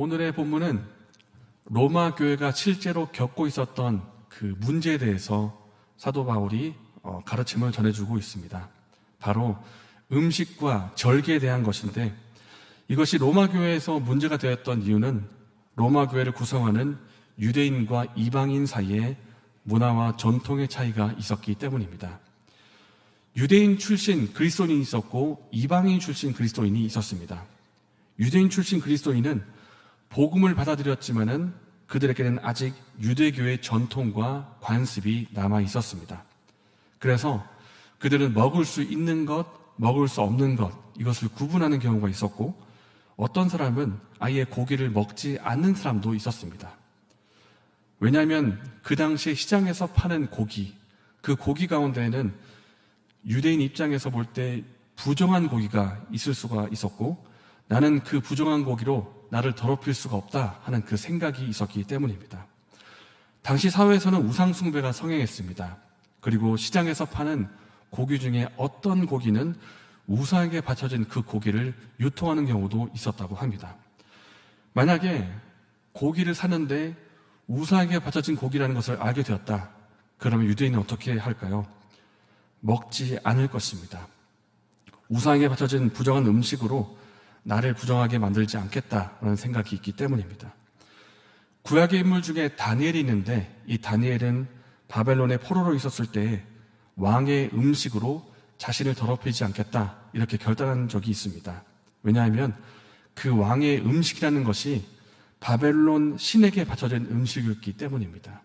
오늘의 본문은 로마 교회가 실제로 겪고 있었던 그 문제에 대해서 사도 바울이 가르침을 전해주고 있습니다. 바로 음식과 절기에 대한 것인데, 이것이 로마 교회에서 문제가 되었던 이유는 로마 교회를 구성하는 유대인과 이방인 사이에 문화와 전통의 차이가 있었기 때문입니다. 유대인 출신 그리스도인이 있었고 이방인 출신 그리스도인이 있었습니다. 유대인 출신 그리스도인은 복음을 받아들였지만은 그들에게는 아직 유대교의 전통과 관습이 남아 있었습니다. 그래서 그들은 먹을 수 있는 것, 먹을 수 없는 것, 이것을 구분하는 경우가 있었고, 어떤 사람은 아예 고기를 먹지 않는 사람도 있었습니다. 왜냐하면 그 당시에 시장에서 파는 고기, 그 고기 가운데에는 유대인 입장에서 볼 때 부정한 고기가 있을 수가 있었고, 나는 그 부정한 고기로 나를 더럽힐 수가 없다 하는 그 생각이 있었기 때문입니다. 당시 사회에서는 우상숭배가 성행했습니다. 그리고 시장에서 파는 고기 중에 어떤 고기는 우상에게 바쳐진 그 고기를 유통하는 경우도 있었다고 합니다. 만약에 고기를 사는데 우상에게 바쳐진 고기라는 것을 알게 되었다. 그러면 유대인은 어떻게 할까요? 먹지 않을 것입니다. 우상에게 바쳐진 부정한 음식으로 나를 부정하게 만들지 않겠다라는 생각이 있기 때문입니다. 구약의 인물 중에 다니엘이 있는데, 이 다니엘은 바벨론의 포로로 있었을 때 왕의 음식으로 자신을 더럽히지 않겠다, 이렇게 결단한 적이 있습니다. 왜냐하면 그 왕의 음식이라는 것이 바벨론 신에게 바쳐진 음식이었기 때문입니다.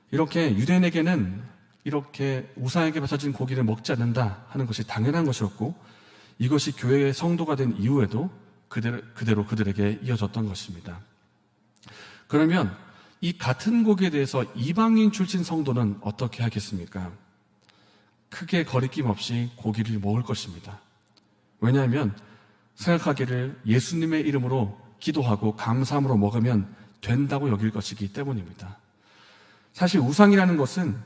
이렇게 유대인에게는 이렇게 우상에게 바쳐진 고기를 먹지 않는다 하는 것이 당연한 것이었고, 이것이 교회의 성도가 된 이후에도 그대로 그들에게 이어졌던 것입니다. 그러면 이 같은 고기에 대해서 이방인 출신 성도는 어떻게 하겠습니까? 크게 거리낌 없이 고기를 먹을 것입니다. 왜냐하면 생각하기를 예수님의 이름으로 기도하고 감사함으로 먹으면 된다고 여길 것이기 때문입니다. 사실 우상이라는 것은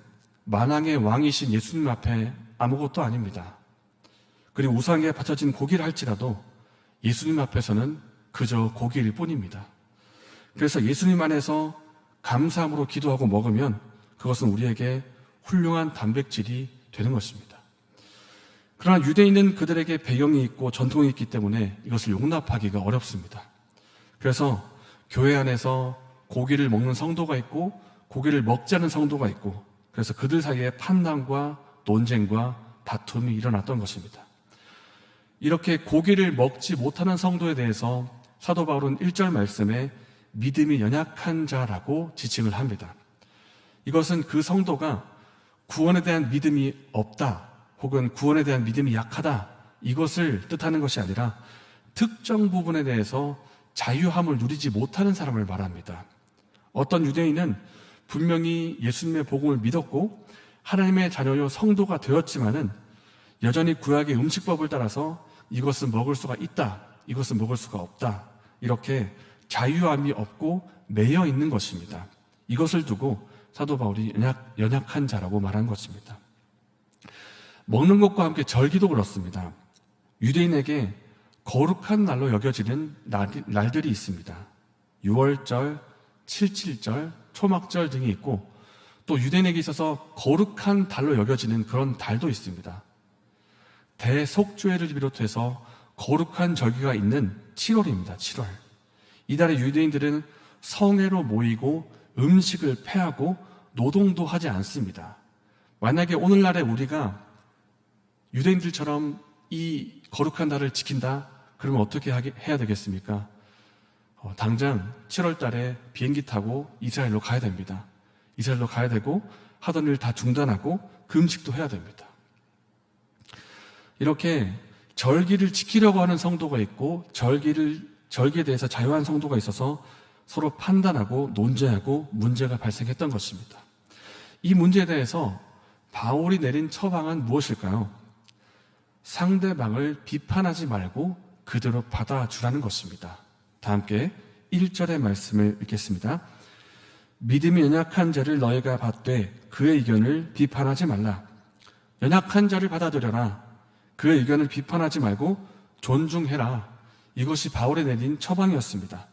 만왕의 왕이신 예수님 앞에 아무것도 아닙니다. 그리고 우상에 바쳐진 고기를 할지라도 예수님 앞에서는 그저 고기일 뿐입니다. 그래서 예수님 안에서 감사함으로 기도하고 먹으면 그것은 우리에게 훌륭한 단백질이 되는 것입니다. 그러나 유대인은 그들에게 배경이 있고 전통이 있기 때문에 이것을 용납하기가 어렵습니다. 그래서 교회 안에서 고기를 먹는 성도가 있고 고기를 먹지 않는 성도가 있고, 그래서 그들 사이에 판단과 논쟁과 다툼이 일어났던 것입니다. 이렇게 고기를 먹지 못하는 성도에 대해서 사도 바울은 1절 말씀에 믿음이 연약한 자라고 지칭을 합니다. 이것은 그 성도가 구원에 대한 믿음이 없다, 혹은 구원에 대한 믿음이 약하다, 이것을 뜻하는 것이 아니라 특정 부분에 대해서 자유함을 누리지 못하는 사람을 말합니다. 어떤 유대인은 분명히 예수님의 복음을 믿었고 하나님의 자녀요 성도가 되었지만은 여전히 구약의 음식법을 따라서 이것은 먹을 수가 있다, 이것은 먹을 수가 없다, 이렇게 자유함이 없고 매여 있는 것입니다. 이것을 두고 사도 바울이 연약한 자라고 말한 것입니다. 먹는 것과 함께 절기도 그렇습니다. 유대인에게 거룩한 날로 여겨지는 날들이 있습니다. 6월절, 77절, 초막절 등이 있고, 또 유대인에게 있어서 거룩한 달로 여겨지는 그런 달도 있습니다. 대속죄를 비롯해서 거룩한 절기가 있는 7월입니다. 7월. 이달에 유대인들은 성회로 모이고 음식을 패하고 노동도 하지 않습니다. 만약에 오늘날에 우리가 유대인들처럼 이 거룩한 달을 지킨다, 그러면 어떻게 해야 되겠습니까? 당장 7월 달에 비행기 타고 이스라엘로 가야 됩니다. 이스라엘로 가야 되고 하던 일 다 중단하고 그 음식도 해야 됩니다. 이렇게 절기를 지키려고 하는 성도가 있고 절기에 대해서 자유한 성도가 있어서 서로 판단하고 논쟁하고 문제가 발생했던 것입니다. 이 문제에 대해서 바울이 내린 처방은 무엇일까요? 상대방을 비판하지 말고 그대로 받아주라는 것입니다. 다 함께 1절의 말씀을 읽겠습니다. 믿음이 연약한 자를 너희가 받되 그의 의견을 비판하지 말라. 연약한 자를 받아들여라. 그의 의견을 비판하지 말고 존중해라. 이것이 바울이 내린 처방이었습니다.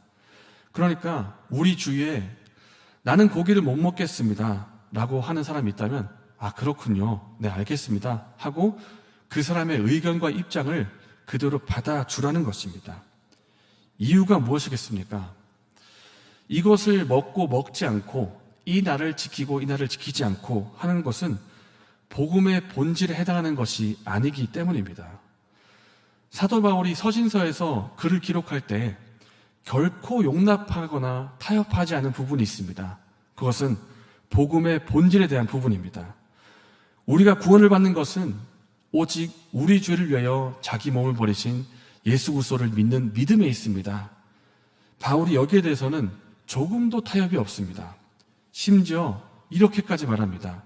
그러니까 우리 주위에 나는 고기를 못 먹겠습니다 라고 하는 사람이 있다면 아, 그렇군요. 네, 알겠습니다 하고 그 사람의 의견과 입장을 그대로 받아주라는 것입니다. 이유가 무엇이겠습니까? 이것을 먹고 먹지 않고 이 날을 지키고 이 날을 지키지 않고 하는 것은 복음의 본질에 해당하는 것이 아니기 때문입니다. 사도 바울이 서신서에서 글을 기록할 때 결코 용납하거나 타협하지 않은 부분이 있습니다. 그것은 복음의 본질에 대한 부분입니다. 우리가 구원을 받는 것은 오직 우리 죄를 위하여 자기 몸을 버리신 예수 그리스도를 믿는 믿음에 있습니다. 바울이 여기에 대해서는 조금도 타협이 없습니다. 심지어 이렇게까지 말합니다.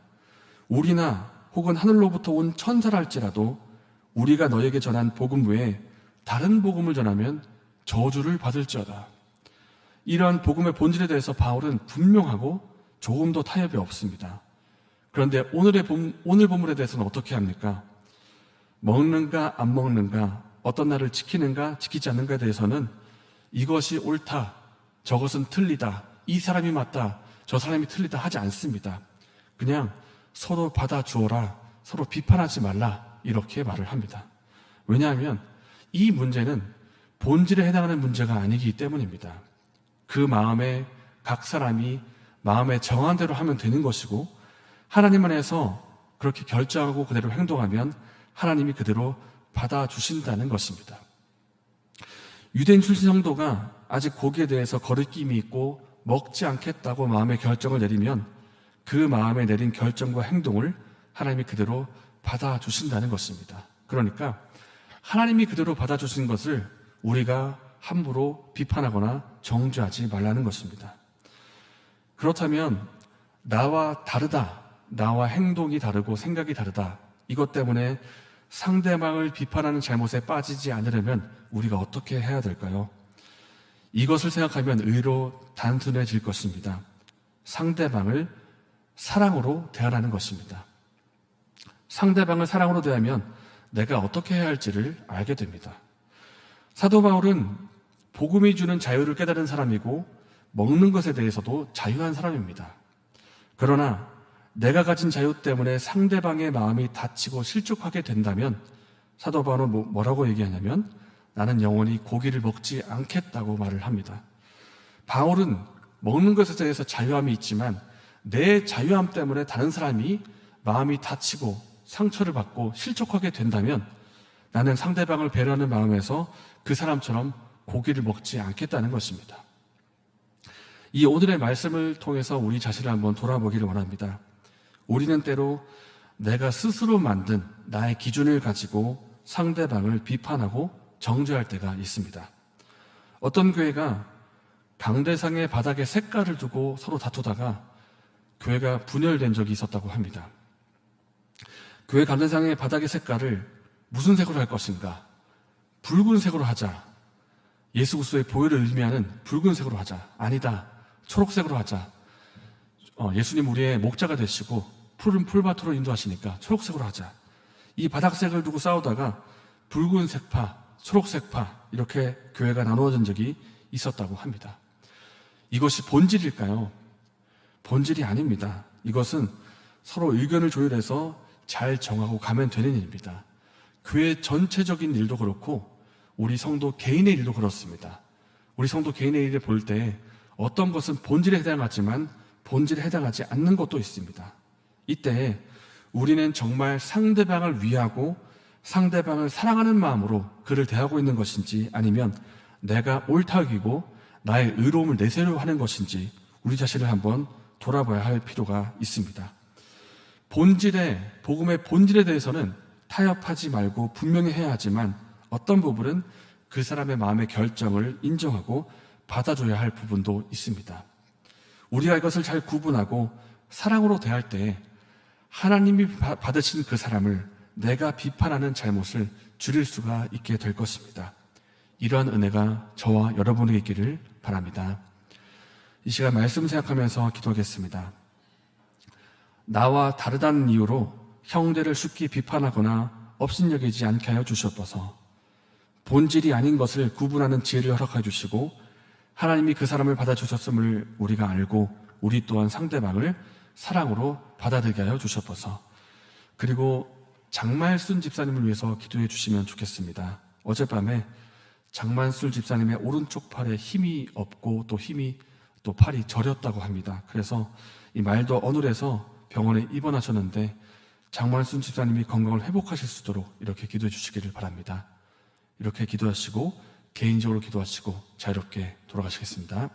우리나 혹은 하늘로부터 온 천사라 할지라도 우리가 너에게 전한 복음 외에 다른 복음을 전하면 저주를 받을지어다. 이러한 복음의 본질에 대해서 바울은 분명하고 조금도 타협이 없습니다. 그런데 오늘 본문에 대해서는 어떻게 합니까? 먹는가 안 먹는가, 어떤 날을 지키는가 지키지 않는가에 대해서는 이것이 옳다, 저것은 틀리다, 이 사람이 맞다, 저 사람이 틀리다 하지 않습니다. 그냥 서로 받아주어라, 서로 비판하지 말라 이렇게 말을 합니다. 왜냐하면 이 문제는 본질에 해당하는 문제가 아니기 때문입니다. 그 마음에 각 사람이 마음에 정한 대로 하면 되는 것이고 하나님 안에서 그렇게 결정하고 그대로 행동하면 하나님이 그대로 받아주신다는 것입니다. 유대인 출신 성도가 아직 고기에 대해서 거리낌이 있고 먹지 않겠다고 마음의 결정을 내리면 그 마음에 내린 결정과 행동을 하나님이 그대로 받아주신다는 것입니다. 그러니까 하나님이 그대로 받아주신 것을 우리가 함부로 비판하거나 정죄하지 말라는 것입니다. 그렇다면 나와 다르다, 나와 행동이 다르고 생각이 다르다, 이것 때문에 상대방을 비판하는 잘못에 빠지지 않으려면 우리가 어떻게 해야 될까요? 이것을 생각하면 의로 단순해질 것입니다. 상대방을 사랑으로 대하라는 것입니다. 상대방을 사랑으로 대하면 내가 어떻게 해야 할지를 알게 됩니다. 사도 바울은 복음이 주는 자유를 깨달은 사람이고 먹는 것에 대해서도 자유한 사람입니다. 그러나 내가 가진 자유 때문에 상대방의 마음이 다치고 실족하게 된다면 사도 바울은 뭐라고 얘기하냐면 나는 영원히 고기를 먹지 않겠다고 말을 합니다. 바울은 먹는 것에 대해서 자유함이 있지만 내 자유함 때문에 다른 사람이 마음이 다치고 상처를 받고 실족하게 된다면 나는 상대방을 배려하는 마음에서 그 사람처럼 고기를 먹지 않겠다는 것입니다. 이 오늘의 말씀을 통해서 우리 자신을 한번 돌아보기를 원합니다. 우리는 때로 내가 스스로 만든 나의 기준을 가지고 상대방을 비판하고 정죄할 때가 있습니다. 어떤 교회가 강대상의 바닥에 색깔을 두고 서로 다투다가 교회가 분열된 적이 있었다고 합니다. 교회 강대상의 바닥의 색깔을 무슨 색으로 할 것인가? 붉은색으로 하자. 예수 그리스도의 보혈을 의미하는 붉은색으로 하자. 아니다, 초록색으로 하자. 예수님 우리의 목자가 되시고 푸른 풀밭으로 인도하시니까 초록색으로 하자. 이 바닥색을 두고 싸우다가 붉은색파, 초록색파 이렇게 교회가 나누어진 적이 있었다고 합니다. 이것이 본질일까요? 본질이 아닙니다. 이것은 서로 의견을 조율해서 잘 정하고 가면 되는 일입니다. 교회 전체적인 일도 그렇고 우리 성도 개인의 일도 그렇습니다. 우리 성도 개인의 일을 볼 때 어떤 것은 본질에 해당하지만 본질에 해당하지 않는 것도 있습니다. 이때 우리는 정말 상대방을 위하고 상대방을 사랑하는 마음으로 그를 대하고 있는 것인지 아니면 내가 옳다 여기고 나의 의로움을 내세우려 하는 것인지 우리 자신을 한번 돌아봐야 할 필요가 있습니다. 복음의 본질에 대해서는 타협하지 말고 분명히 해야 하지만 어떤 부분은 그 사람의 마음의 결정을 인정하고 받아줘야 할 부분도 있습니다. 우리가 이것을 잘 구분하고 사랑으로 대할 때 하나님이 받으신 그 사람을 내가 비판하는 잘못을 줄일 수가 있게 될 것입니다. 이러한 은혜가 저와 여러분에게 있기를 바랍니다. 이 시간 말씀 생각하면서 기도하겠습니다. 나와 다르다는 이유로 형제를 쉽게 비판하거나 업신여기지 않게 하여 주시옵소서. 본질이 아닌 것을 구분하는 지혜를 허락해 주시고 하나님이 그 사람을 받아주셨음을 우리가 알고 우리 또한 상대방을 사랑으로 받아들게 하여 주셔서, 그리고 장말순 집사님을 위해서 기도해 주시면 좋겠습니다. 어젯밤에 장만술 집사님의 오른쪽 팔에 힘이 없고 또 팔이 저렸다고 합니다. 그래서 이 말도 어눌해서 병원에 입원하셨는데 장만순 집사님이 건강을 회복하실 수 있도록 이렇게 기도해 주시기를 바랍니다. 이렇게 기도하시고 개인적으로 기도하시고 자유롭게 돌아가시겠습니다.